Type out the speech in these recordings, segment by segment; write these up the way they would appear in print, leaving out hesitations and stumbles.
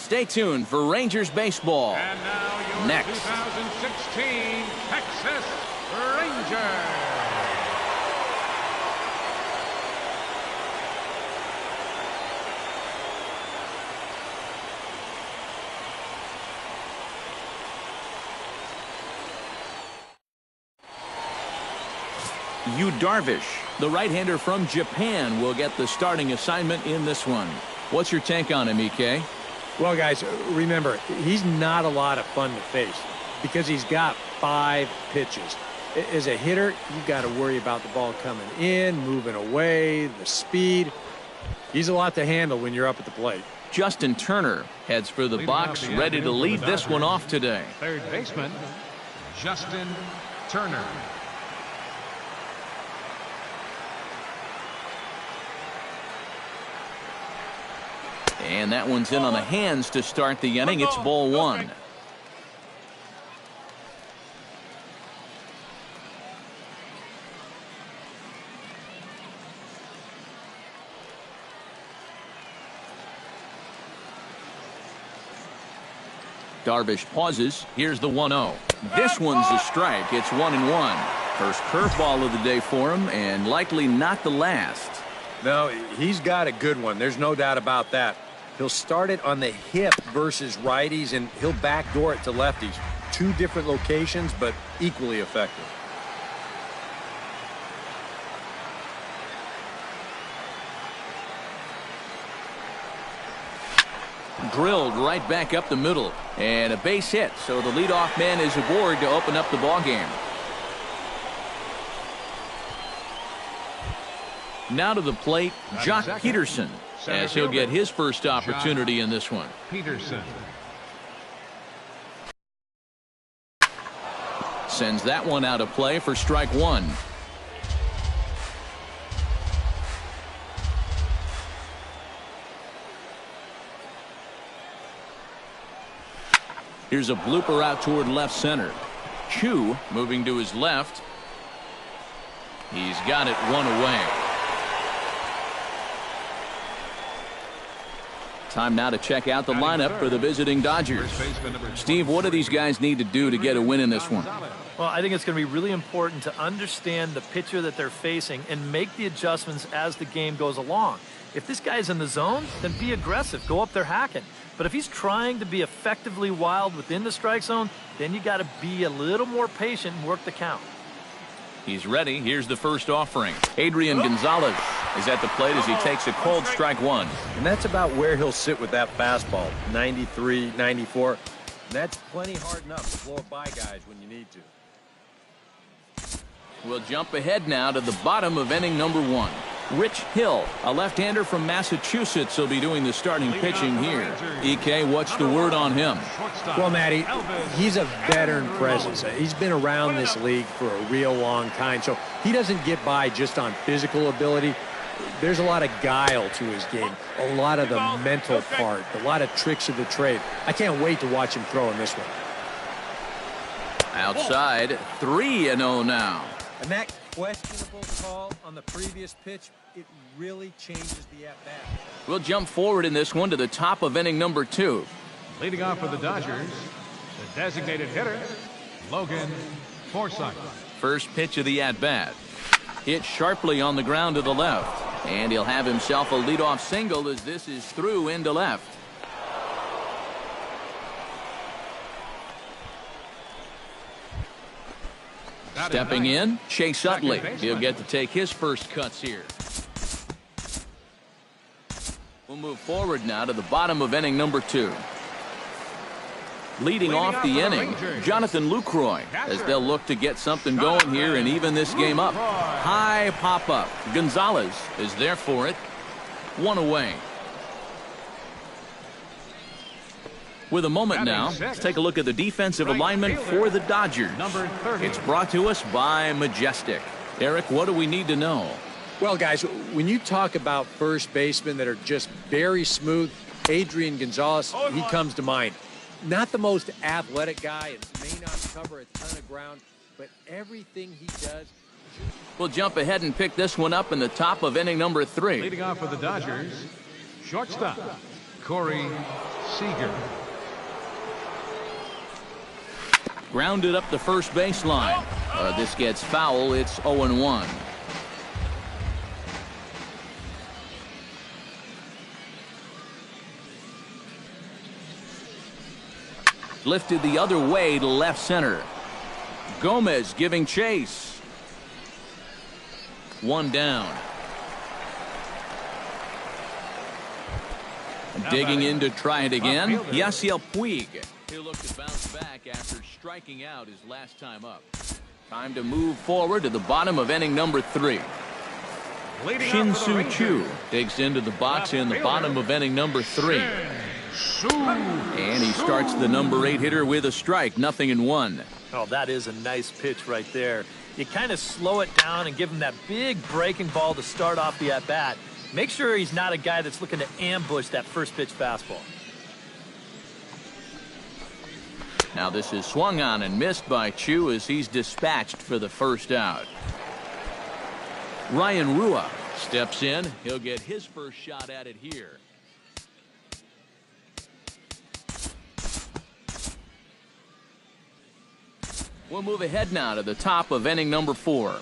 Stay tuned for Rangers baseball. And now your Next. 2016 Texas Rangers. Yu Darvish, the right-hander from Japan, will get the starting assignment in this one. What's your take on him, EK? Well, guys, remember, he's not a lot of fun to face because he's got 5 pitches. As a hitter, you've got to worry about the ball coming in, moving away, the speed. He's a lot to handle when you're up at the plate. Justin Turner heads for the box, ready to lead this one off today. Third baseman, Justin Turner. And that one's in on the hands to start the inning. It's ball 1. Darvish pauses. Here's the 1-0. This one's a strike. It's 1-1. First curveball of the day for him, and likely not the last. No, he's got a good one. There's no doubt about that. He'll start it on the hip versus righties, and he'll backdoor it to lefties. 2 different locations, but equally effective. Drilled right back up the middle, and a base hit, so the leadoff man is aboard to open up the ball game. Now to the plate, Jock Peterson, as he'll get his first opportunity in this one. Peterson sends that one out of play for strike 1. Here's a blooper out toward left center. Chu moving to his left. He's got it 1 away. Time now to check out the lineup for the visiting Dodgers. Steve, what do these guys need to do to get a win in this one? Well, I think it's going to be really important to understand the pitcher that they're facing and make the adjustments as the game goes along. If this guy's in the zone, then be aggressive. Go up there hacking. But if he's trying to be effectively wild within the strike zone, then you got to be a little more patient and work the count. He's ready. Here's the first offering. Adrian Gonzalez is at the plate as he takes a cold strike 1. And that's about where he'll sit with that fastball, 93, 94. And that's plenty hard enough to blow it by guys when you need to. We'll jump ahead now to the bottom of inning number 1. Rich Hill, a left-hander from Massachusetts, will be doing the starting pitching here. EK, what's the word on him? Well, Matty, he's a veteran presence. He's been around this league for a real long time, so he doesn't get by just on physical ability. There's a lot of guile to his game, a lot of the mental part, a lot of tricks of the trade. I can't wait to watch him throw in this one. Outside, 3-0 now. And that questionable call on the previous pitch, it really changes the at-bat. We'll jump forward in this one to the top of inning number 2. leading off for the Dodgers, the designated hitter, Logan Forsythe. First pitch of the at-bat. Hit sharply on the ground to the left. And he'll have himself a leadoff single as this is through into left. Stepping in, Chase Utley. He'll get to take his first cuts here. We'll move forward now to the bottom of inning number 2. Leading off the inning, Jonathan Lucroy, as they'll look to get something going here and even this game up. High pop-up. Gonzalez is there for it. 1 away. With a moment now, let's take a look at the defensive alignment for the Dodgers. It's brought to us by Majestic. Eric, what do we need to know? Well, guys, when you talk about first basemen that are just very smooth, Adrian Gonzalez, he comes to mind. Not the most athletic guy and may not cover a ton of ground, but everything he does. We'll jump ahead and pick this one up in the top of inning number 3. Leading off for the Dodgers, shortstop, Corey Seager. Grounded up the first baseline. This gets foul. It's 0-1. Lifted the other way to left center. Gomez giving chase. One down. Digging in to try it again. Yasiel Puig. He'll look to bounce back after striking out his last time up. Time to move forward to the bottom of inning number 3. Shin-Soo Choo digs into the box in the bottom of inning number 3. And he starts the number 8 hitter with a strike. 0-1. Oh, that is a nice pitch right there. You kind of slow it down and give him that big breaking ball to start off the at-bat. Make sure he's not a guy that's looking to ambush that first pitch fastball. Now this is swung on and missed by Choo as he's dispatched for the first out. Ryan Rua steps in. He'll get his first shot at it here. We'll move ahead now to the top of inning number 4.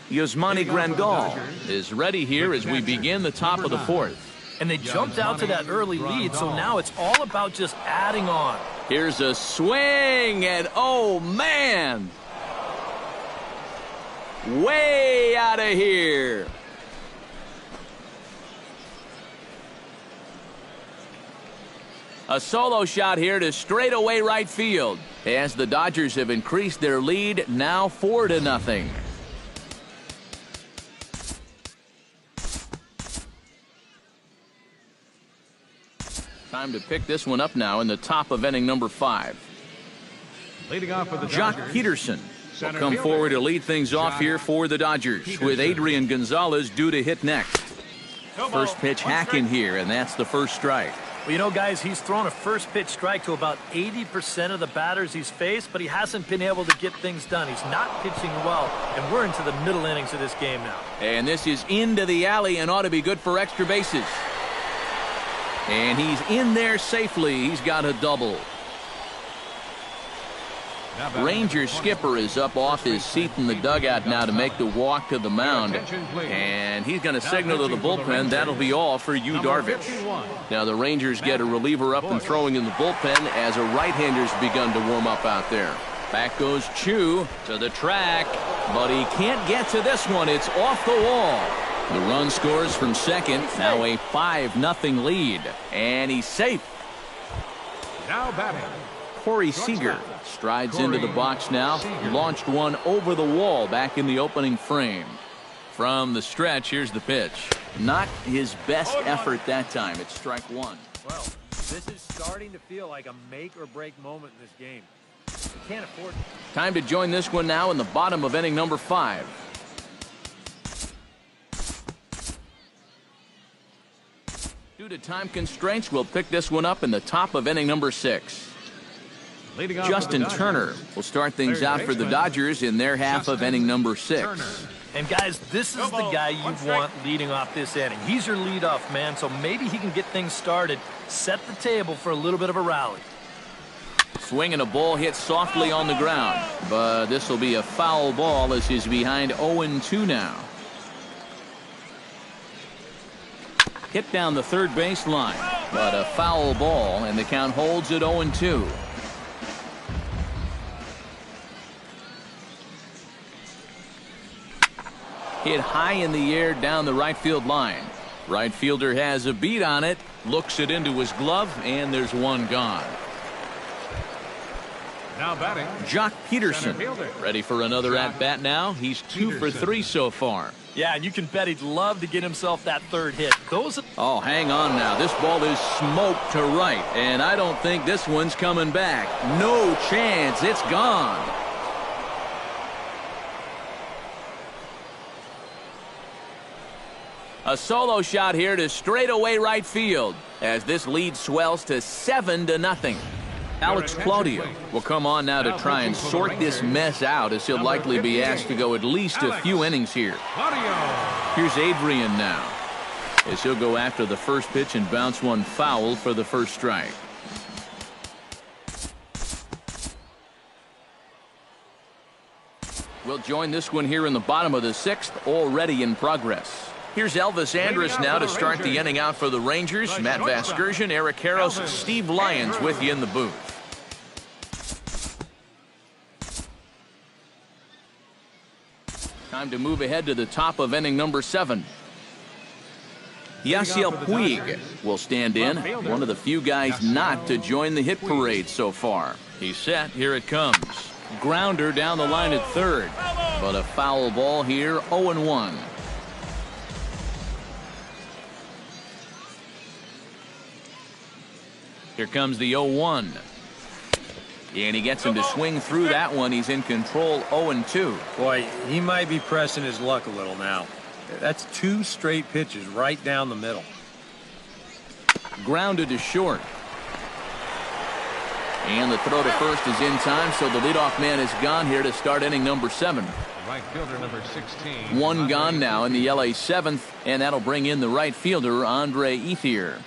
Yasmani Grandal is ready here as we begin the top of the 4th. And they jumped out to that early lead, so now it's all about just adding on. Here's a swing, and oh man! Way out of here. A solo shot here to straightaway right field as the Dodgers have increased their lead now 4-0. Time to pick this one up now in the top of inning number 5. Leading off for the Jock Dodgers, Peterson will come forward to lead things off here for the Dodgers, with Adrian Gonzalez due to hit next. First pitch hack in here, and that's the first strike. Well, you know, guys, he's thrown a first pitch strike to about 80% of the batters he's faced, but he hasn't been able to get things done. He's not pitching well, and we're into the middle innings of this game now. And this is into the alley and ought to be good for extra bases. And he's in there safely. He's got a double. Rangers skipper is up off his seat in the dugout now to make the walk to the mound. And he's going to signal to the bullpen. That'll be all for Yu Darvish. Now the Rangers get a reliever up and throwing in the bullpen as a right-hander's begun to warm up out there. Back goes Choo to the track, but he can't get to this one. It's off the wall. The run scores from second. Now a 5-0 lead. And he's safe. now batting, Corey Seager strides into the box now. Launched one over the wall back in the opening frame. From the stretch, here's the pitch. Not his best effort that time. It's strike one. Well, this is starting to feel like a make-or-break moment in this game. You can't afford it. Time to join this one now in the bottom of inning number 5. Due to time constraints, we'll pick this one up in the top of inning number 6. Justin Turner will start things out for the Dodgers in their half of inning number 6. And guys, this is the guy you want leading off this inning. He's your leadoff man, so maybe he can get things started, set the table for a little bit of a rally. Swing and a ball hit softly on the ground, but this will be a foul ball as he's behind 0-2 now. Hit down the third base line, but a foul ball, and the count holds at 0-2. Hit high in the air down the right field line. Right fielder has a beat on it, looks it into his glove, and there's one gone. Now batting, Jock Peterson ready for another at-bat now. He's 2 for 3 so far. Yeah, and you can bet he'd love to get himself that third hit. Oh, hang on now. This ball is smoked to right, and I don't think this one's coming back. No chance. It's gone. A solo shot here to straightaway right field as this lead swells to 7-0. Alex Claudio will come on now to try and sort this mess out, as he'll likely be asked to go at least a few innings here. Here's Adrian now. as he'll go after the first pitch and bounce one foul for the first strike. We'll join this one here in the bottom of the 6th, already in progress. Here's Elvis Andrus now to start the inning out for the Rangers. Matt Vasgersian, Eric Karros, Steve Lyons with you in the booth. Time to move ahead to the top of inning number 7. Yasiel Puig will stand in, one of the few guys not to join the hit parade so far. He's set. Here it comes. Grounder down the line at third, but a foul ball here. 0-1. Here comes the 0-1. And he gets him to swing through that one. He's in control. 0-2. Boy, he might be pressing his luck a little now. That's 2 straight pitches right down the middle. Grounded to short. And the throw to first is in time, so the leadoff man is gone here to start inning number 7. Right fielder number 16. One gone now in the LA 7th, and that'll bring in the right fielder, Andre Ethier.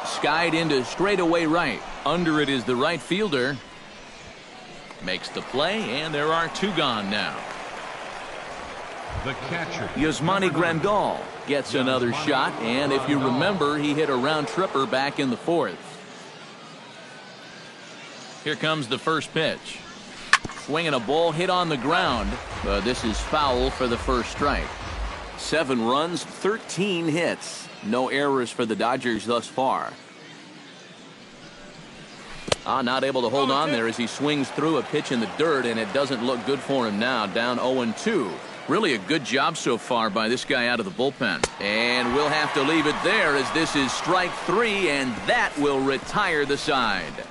Skied into straightaway right. Under it is the right fielder. Makes the play, and there are 2 gone now. The catcher, Yasmani Grandal gets another shot, and if you remember, he hit a round tripper back in the 4th. Here comes the first pitch. Swinging a ball hit on the ground, but this is foul for the first strike. 7 runs, 13 hits. No errors for the Dodgers thus far. Not able to hold on there as he swings through a pitch in the dirt, and it doesn't look good for him now. Down 0-2. Really a good job so far by this guy out of the bullpen. And we'll have to leave it there as this is strike 3, and that will retire the side.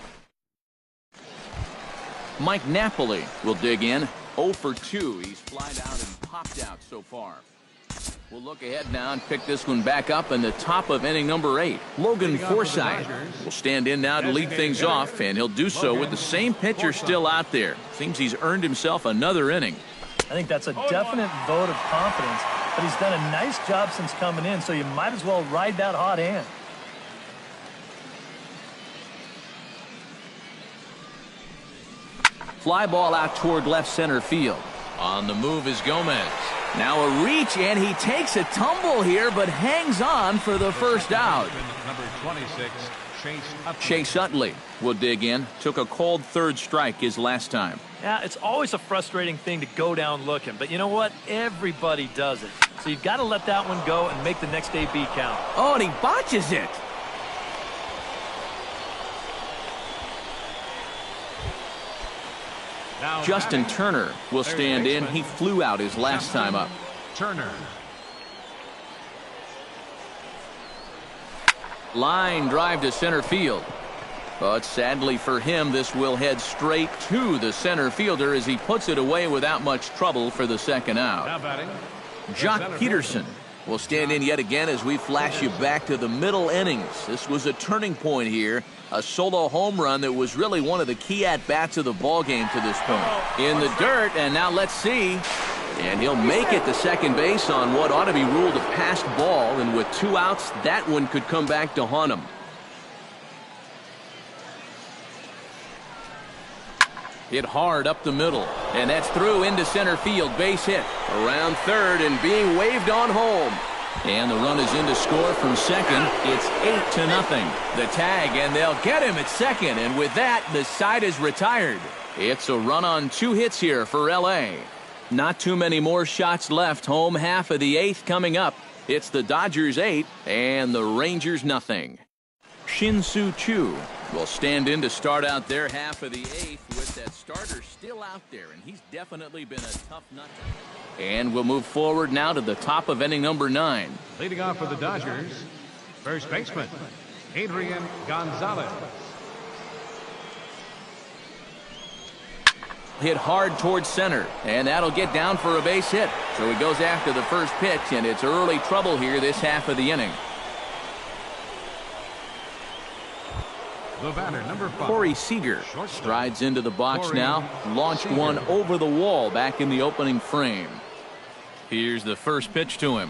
Mike Napoli will dig in. 0 for 2. He's flied out and popped out so far. We'll look ahead now and pick this one back up in the top of inning number 8. Logan Forsythe will stand in now to lead things off, and he'll do so with the same pitcher still out there. Seems he's earned himself another inning. I think that's a definite vote of confidence, but he's done a nice job since coming in, so you might as well ride that hot hand. Fly ball out toward left center field. On the move is Gomez. Now a reach, and he takes a tumble here, but hangs on for the first out. number 26, Chase Utley will dig in. Took a cold third strike his last time. Yeah, it's always a frustrating thing to go down looking, but you know what? Everybody does it. So you've got to let that one go and make the next AB count. Oh, and he botches it. now Justin batting, Turner will stand in. He flew out his last time up. Turner. Line drive to center field. But sadly for him, this will head straight to the center fielder as he puts it away without much trouble for the second out. Now batting, Jock Peterson will stand in yet again as we flash you back to the middle innings. This was a turning point here. A solo home run that was really one of the key at-bats of the ball game to this point. In the dirt, and now let's see. And he'll make it to second base on what ought to be ruled a passed ball. And with 2 outs, that one could come back to haunt him. Hit hard up the middle, and that's through into center field. Base hit around third and being waved on home. And the run is in to score from second. It's 8-0. The tag, and they'll get him at second. And with that, the side is retired. It's a run on 2 hits here for L.A. Not too many more shots left. Home half of the 8th coming up. It's the Dodgers 8 and the Rangers nothing. Shin-Soo Choo will stand in to start out their half of the 8th with that starter still out there, and he's definitely been a tough nut. And we'll move forward now to the top of inning number 9. leading off for the Dodgers, first baseman, Adrian Gonzalez. Hit hard towards center, and that'll get down for a base hit. So he goes after the first pitch, and it's early trouble here this half of the inning. The batter, number 5. Corey Seager strides into the box now. Launched one over the wall back in the opening frame. Here's the first pitch to him.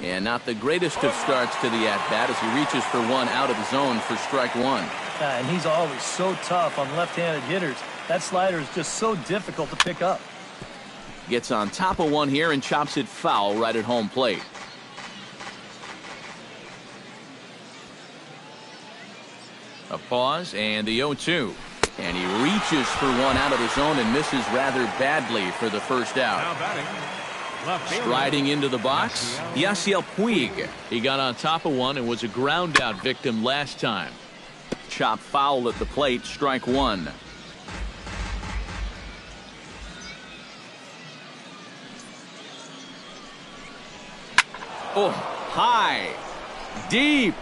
And not the greatest of starts to the at-bat as he reaches for one out of the zone for strike one. And he's always so tough on left-handed hitters. That slider is just so difficult to pick up. Gets on top of one here and chops it foul right at home plate. A pause and the 0-2. And he reaches for one out of the zone and misses rather badly for the first out. Now batting, left fielder. Striding into the box, Yasiel Puig. He got on top of one and was a ground out victim last time. Chop foul at the plate, strike one. Oh, high, deep.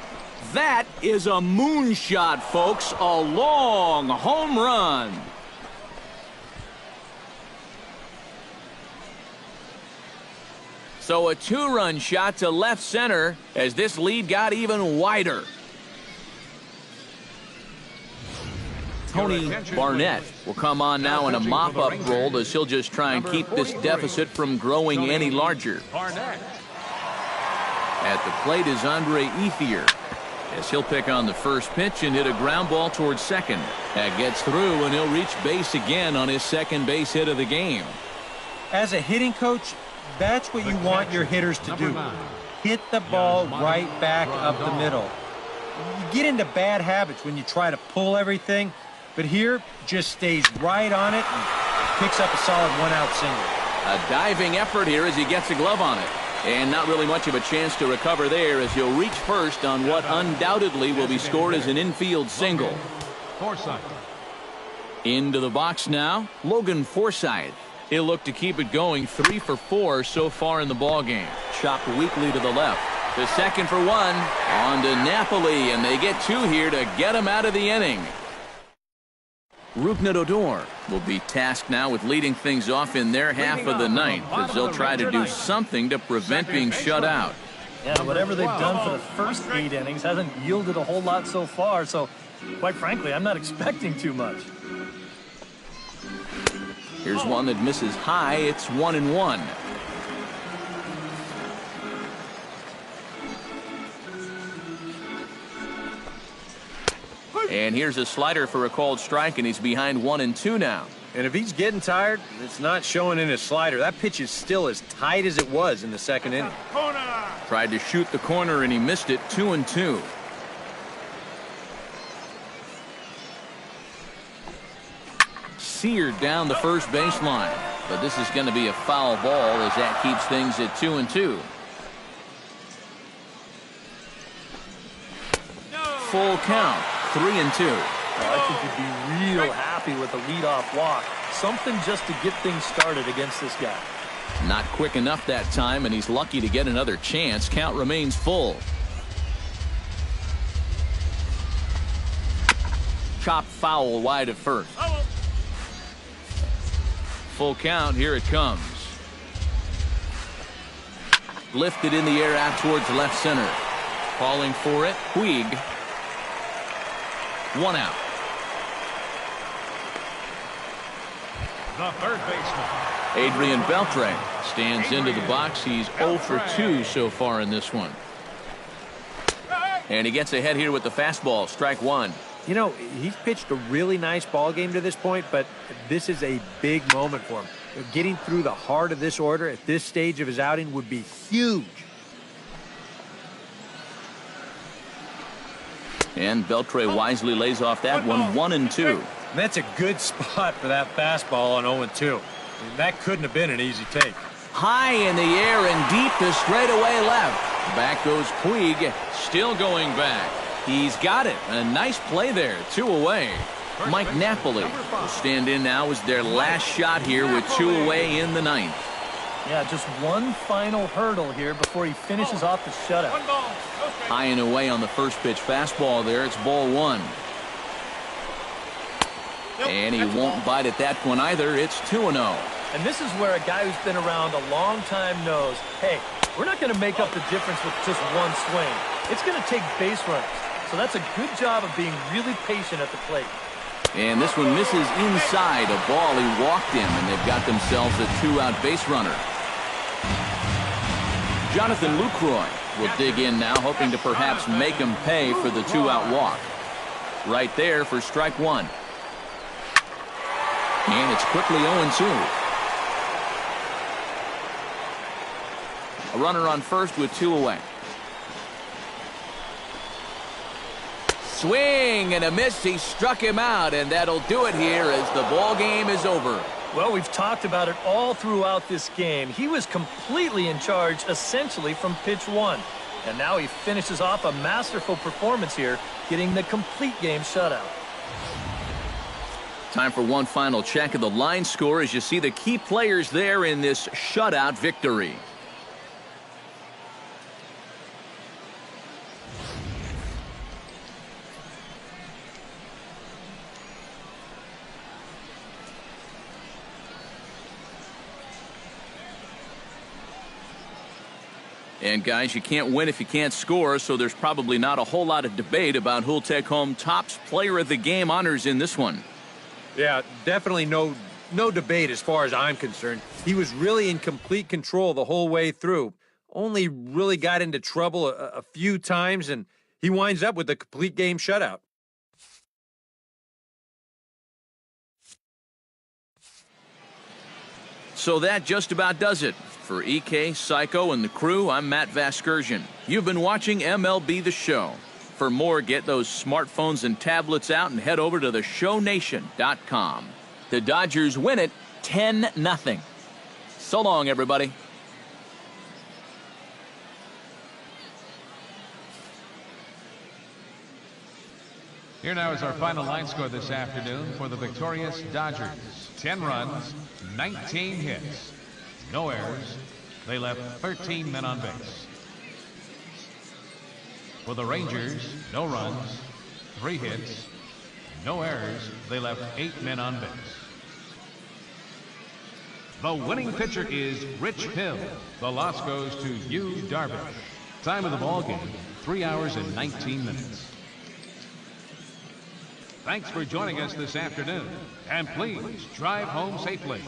That is a moonshot, folks. A long home run. So a two-run shot to left center as this lead got even wider. Tony Barnett will come on now in a mop-up role as he'll just try and keep this deficit from growing any larger. Barnett. At the plate is Andre Ethier as he'll pick on the first pitch and hit a ground ball towards second. That gets through and he'll reach base again on his second base hit of the game. As a hitting coach, that's what you want your hitters to do. Hit the ball right back up the middle. You get into bad habits when you try to pull everything, but here just stays right on it and picks up a solid one-out single. A diving effort here as he gets a glove on it. And not really much of a chance to recover there as he'll reach first on what undoubtedly will be scored as an infield single. Forsythe. Into the box now, Logan Forsythe. He'll look to keep it going, 3 for 4 so far in the ballgame. Chopped weakly to the left. The second for one. On to Napoli, and they get 2 here to get him out of the inning. Rougned Odor will be tasked now with leading things off in their half of the ninth as they'll try to do something to prevent being shut out. Yeah, whatever they've done for the first 8 innings hasn't yielded a whole lot so far, so quite frankly, I'm not expecting too much. Here's one that misses high. It's 1-1. And here's a slider for a called strike, and he's behind 1-2 now. And if he's getting tired, it's not showing in his slider. That pitch is still as tight as it was in the second inning. Tried to shoot the corner, and he missed it. 2-2. Seared down the first baseline, but this is going to be a foul ball as that keeps things at 2-2. Full count, 3-2. I think you'd be real happy with a leadoff walk. Something just to get things started against this guy. Not quick enough that time, and he's lucky to get another chance. Count remains full. Chop foul wide of first. Full count, here it comes. Lifted in the air out towards left center. Calling for it, Puig. 1 out. The third baseman. Adrian Beltre stands into the box. He's 0 for 2 so far in this one. And he gets ahead here with the fastball, strike one. You know, he's pitched a really nice ball game to this point, but this is a big moment for him. Getting through the heart of this order at this stage of his outing would be huge. And Beltre wisely lays off that one, 1-2. That's a good spot for that fastball on 0-2. That couldn't have been an easy take. High in the air and deep to straightaway left. Back goes Puig, still going back. He's got it. A nice play there. 2 away. Mike Napoli will stand in now as their last shot here with 2 away in the ninth. Yeah, just one final hurdle here before he finishes off the shutout. High and away on the first pitch fastball there. It's ball 1. And he won't bite at that one either. It's 2-0. And this is where a guy who's been around a long time knows, hey, we're not going to make up the difference with just one swing. It's going to take base runners. So that's a good job of being really patient at the plate. And this one misses inside a ball he walked in, and they've got themselves a 2-out base runner. Jonathan Lucroy will dig in now, hoping to perhaps make him pay for the 2-out walk. Right there for strike one. And it's quickly 0-2. A runner on first with 2 away. Swing and a miss. He struck him out, and that'll do it here as the ball game is over. Well, we've talked about it all throughout this game. He was completely in charge, essentially, from pitch one. And now he finishes off a masterful performance here, getting the complete game shutout. Time for one final check of the line score as you see the key players there in this shutout victory. And guys, you can't win if you can't score, so there's probably not a whole lot of debate about who'll take home Topps Player of the Game honors in this one. Yeah, definitely no debate as far as I'm concerned. He was really in complete control the whole way through. Only really got into trouble a few times, and he winds up with a complete game shutout. So that just about does it. For EK, Psycho, and the crew, I'm Matt Vasgersian. You've been watching MLB The Show. For more, get those smartphones and tablets out and head over to the shownation.com. The Dodgers win it 10-0. So long, everybody. Here now is our final line score this afternoon for the victorious Dodgers. 10 runs, 19 hits. No errors. They left 13 men on base. For the Rangers, no runs, 3 hits, no errors. They left 8 men on base. The winning pitcher is Rich Hill. The loss goes to Yu Darvish. Time of the ball game, 3 hours and 19 minutes. Thanks for joining us this afternoon, and please drive home safely.